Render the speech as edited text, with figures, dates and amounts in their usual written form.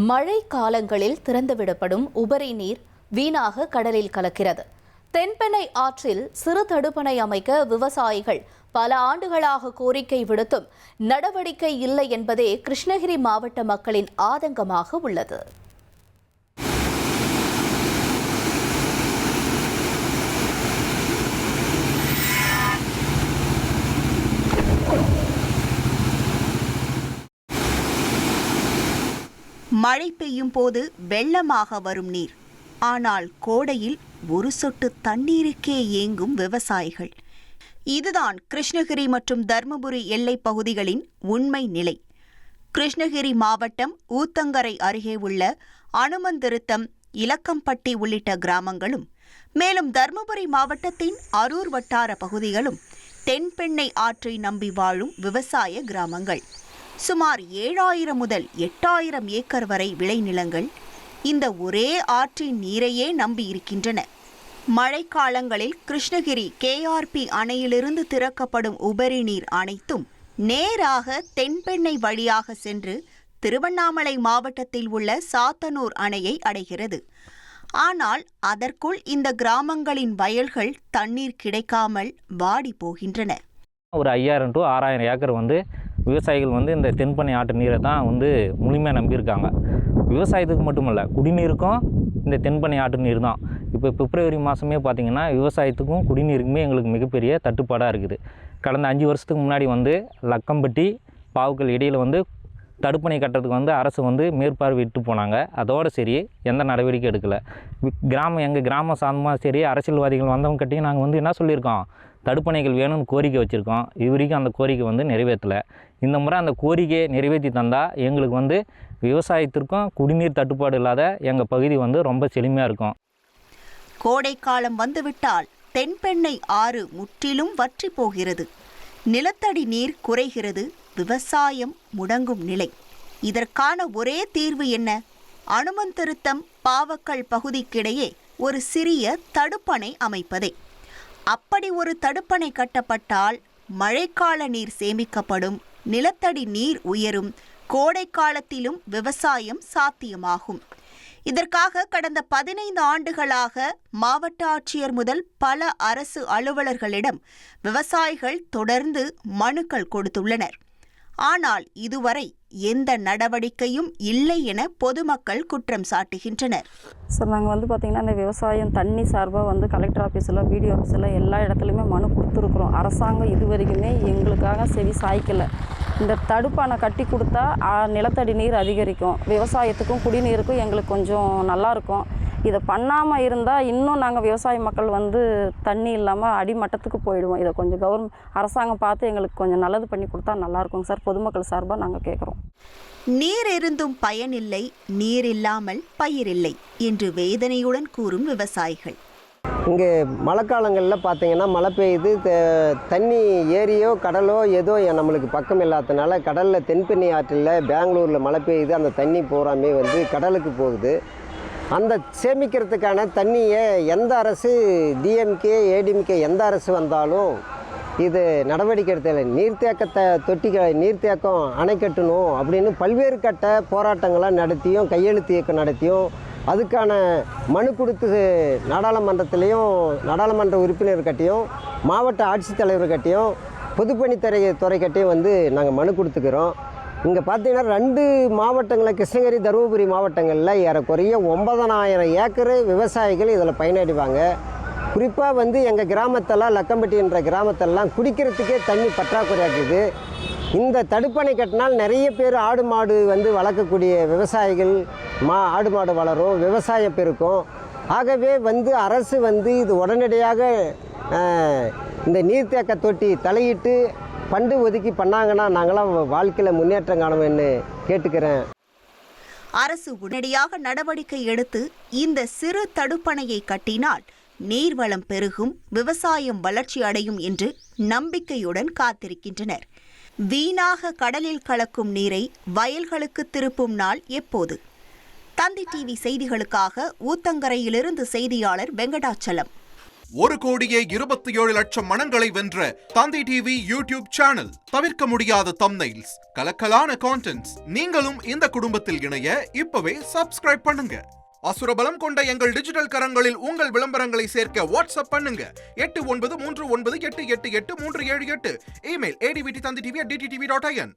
மழை காலங்களில் திறந்துவிடப்படும் உபரி நீர் வீணாக கடலில் கலக்கிறது. தென்பெண்ணை ஆற்றில் சிறு தடுப்பணை அமைக்க விவசாயிகள் பல ஆண்டுகளாக கோரிக்கை விடுத்தும் நடவடிக்கை இல்லை என்பதே கிருஷ்ணகிரி மாவட்ட மக்களின் ஆதங்கமாக உள்ளது. மழை பெய்யும் போது வெள்ளமாக வரும் நீர், ஆனால் கோடையில் ஒரு சொட்டு தண்ணீருக்கே ஏங்கும் விவசாயிகள். இதுதான் கிருஷ்ணகிரி மற்றும் தர்மபுரி எல்லைப் பகுதிகளின் உண்மை நிலை. கிருஷ்ணகிரி மாவட்டம் ஊத்தங்கரை அருகே உள்ள அனுமந்திருத்தம், இலக்கம்பட்டி உள்ளிட்ட கிராமங்களும், மேலும் தர்மபுரி மாவட்டத்தின் அரூர் வட்டார பகுதிகளும் தென்பெண்ணை ஆற்றை நம்பி வாழும் விவசாய கிராமங்கள். சுமார் 7000 முதல் 8000 ஏக்கர் வரை விளைநிலங்கள் இந்த ஒரே ஆற்றின் நீரையே நம்பியிருக்கின்றன. மழைக்காலங்களில் கிருஷ்ணகிரி KRP அணையிலிருந்து திறக்கப்படும் உபரி நீர் அனைத்தும் நேராக தென்பெண்ணை வழியாக சென்று திருவண்ணாமலை மாவட்டத்தில் உள்ள சாத்தனூர் அணையை அடைகிறது. ஆனால் அதற்குள் இந்த கிராமங்களின் வயல்கள் தண்ணீர் கிடைக்காமல் வாடி போகின்றன. ஒரு 5000 to 6000 ஏக்கர் விவசாயிகள் இந்த தென்பெண்ணை ஆற்று நீரை தான் முழுமையாக நம்பியிருக்காங்க. விவசாயத்துக்கு மட்டுமல்ல, குடிநீருக்கும் இந்த தென்பெண்ணை ஆற்று நீர் தான். இப்போ பிப்ரவரி மாதமே பார்த்திங்கன்னா விவசாயத்துக்கும் குடிநீருக்குமே எங்களுக்கு மிகப்பெரிய தட்டுப்பாடாக இருக்குது. கடந்த 5 வருஷத்துக்கு முன்னாடி லக்கம்பட்டி பாவுக்கல் இடையில் தடுப்பணை கட்டுறதுக்கு அரசு மேற்பார்வையிட்டு போனாங்க. அதோடு சரி, எந்த நடவடிக்கை எடுக்கலை. எங்கள் கிராமம் சார்ந்தமாக சரி, அரசியல்வாதிகள் வந்தவங்க கட்டியும் நாங்கள் என்ன சொல்லியிருக்கோம், தடுப்பணைகள் வேணும்னு கோரிக்கை வச்சுருக்கோம். இதுவரைக்கும் அந்த கோரிக்கை நிறைவேற்றலை. இந்த முறை அந்த கோரிக்கையை நிறைவேற்றி தந்தால் எங்களுக்கு விவசாயத்திற்கும் குடிநீர் தட்டுப்பாடு இல்லாத எங்கள் பகுதி ரொம்ப செழுமையாக இருக்கும். கோடைக்காலம் வந்துவிட்டால் தென்பெண்ணை ஆறு முற்றிலும் வற்றி போகிறது. நிலத்தடி நீர் குறைகிறது. விவசாயம் முடங்கும் நிலை. இதற்கான ஒரே தீர்வு என்ன? அனுமந்திருத்தம் பாவக்கல் பகுதிக்கிடையே ஒரு சிறிய தடுப்பணை அமைப்பதே. அப்படி ஒரு தடுப்பணை கட்டப்பட்டால் மழைக்கால நீர் சேமிக்கப்படும், நிலத்தடி நீர் உயரும், கோடை காலத்திலும் விவசாயம் சாத்தியமாகும். இதற்காக கடந்த 15 ஆண்டுகளாக மாவட்ட ஆட்சியர் முதல் பல அரசு அலுவலர்களிடம் விவசாயிகள் தொடர்ந்து மனுக்கள் கொடுத்துள்ளனர். ஆனால் இதுவரை எந்த நடவடிக்கையும் இல்லை என பொதுமக்கள் குற்றம் சாட்டுகின்றனர். சார், நாங்கள் பார்த்திங்கன்னா இந்த விவசாயம் தண்ணி சார்பாக கலெக்டர் ஆஃபீஸில், பிடிஓ ஆஃபீஸில் எல்லா இடத்துலையுமே மனு கொடுத்துருக்குறோம். அரசாங்கம் இது வரைக்குமே எங்களுக்காக செவி சாய்க்கலை. இந்த தடுப்பணை கட்டி கொடுத்தா நிலத்தடி நீர் அதிகரிக்கும், விவசாயத்துக்கும் குடிநீருக்கும் எங்களுக்கு கொஞ்சம் நல்லாயிருக்கும். இதை பண்ணாமல் இருந்தால் இன்னும் நாங்கள் விவசாய மக்கள் தண்ணி இல்லாமல் அடிமட்டத்துக்கு போயிடுவோம். இதை கொஞ்சம் அரசாங்கம் பார்த்து எங்களுக்கு கொஞ்சம் நல்லது பண்ணி கொடுத்தா நல்லாயிருக்கும் சார். பொதுமக்கள் சார்பாக நாங்கள் கேட்குறோம். நீர் இருந்தும் பயனில்லை, நீர் இல்லாமல் பயிரில்லை என்று வேதனையுடன் கூறும் விவசாயிகள். இங்கே மழைக்காலங்களில் பார்த்தீங்கன்னா மழை பெய்யுது, தண்ணி ஏரியோ கடலோ ஏதோ நம்மளுக்கு பக்கம் இல்லாததுனால கடலில் தென்பெண்ணை ஆற்றில் பெங்களூரில் மழை பெய்யுது. அந்த தண்ணி பூராமே கடலுக்கு போகுது. அந்த சேமிக்கிறதுக்கான தண்ணியை எந்த அரசு, டிஎம்கே ஏடிஎம்கே எந்த அரசு வந்தாலும் இது நடவடிக்கை எடுத்தல. நீர்த்தேக்கம் அணை கட்டணும் அப்படின்னு பல்வேறு கட்ட போராட்டங்களாக நடத்தியும், கையெழுத்து இயக்கம் நடத்தியும், அதுக்கான மனு கொடுத்து நாடாளுமன்றத்திலையும், நாடாளுமன்ற உறுப்பினர் கட்டியும், மாவட்ட ஆட்சித்தலைவர் கட்டியும், பொதுப்பணித்துறை கட்டியும் நாங்கள் மனு கொடுத்துக்கிறோம். இங்கே பார்த்தீங்கன்னா 2 மாவட்டங்களில், கிருஷ்ணகிரி தருமபுரி மாவட்டங்களில் ஏறக்குறைய 9000 ஏக்கர் விவசாயிகள் இதில் பயனடைவாங்க. குறிப்பாக எங்கள் கிராமத்தில், லக்கம்பட்டி என்ற கிராமத்திலலாம் குடிக்கிறதுக்கே தண்ணி பற்றாக்குறையாக்குது. இந்த தடுப்பணை கட்டினால் நிறைய பேர் ஆடு மாடு வளர்க்கக்கூடிய விவசாயிகள் ஆடு மாடு வளரும், விவசாயம் பெருக்கும். ஆகவே அரசு இது உடனடியாக இந்த நீர்த்தேக்க தொட்டி தலையிட்டு ஃபண்டு ஒதுக்கி பண்ணாங்கன்னா நாங்களாம் வாழ்க்கையில் முன்னேற்றம் காணுவேன்னு கேட்டுக்கிறேன். அரசு உடனடியாக நடவடிக்கை எடுத்து இந்த சிறு தடுப்பணையை கட்டினால் நீர்வளம் பெருகும், விவசாயம் வளர்ச்சி அடையும் என்று நம்பிக்கையுடன் காத்திருக்கின்றனர். வீணாக கடலில் கலக்கும் நீரை வயல்களுக்கு திருப்பும் நாள் எப்போது? தந்தி டிவி செய்திகளுக்காக ஊத்தங்கரையிலிருந்து செய்தியாளர் வெங்கடாச்சலம். 1,27,00,000 மனங்களை வென்ற தந்தி டிவி யூடியூப் சேனல். தவிர்க்க முடியாத தம்ப்நெயில்ஸ், கலக்கலான கான்டென்ட்ஸ். நீங்களும் இந்த குடும்பத்தில் இணைய இப்பவே சப்ஸ்கிரைப் பண்ணுங்க. அசுரபலம் கொண்ட எங்கள் டிஜிட்டல் கரங்களில் உங்கள் விளம்பரங்களை சேர்க்க வாட்ஸ்அப் பண்ணுங்க. 8939888838. Email advtthanditv@dttv.in.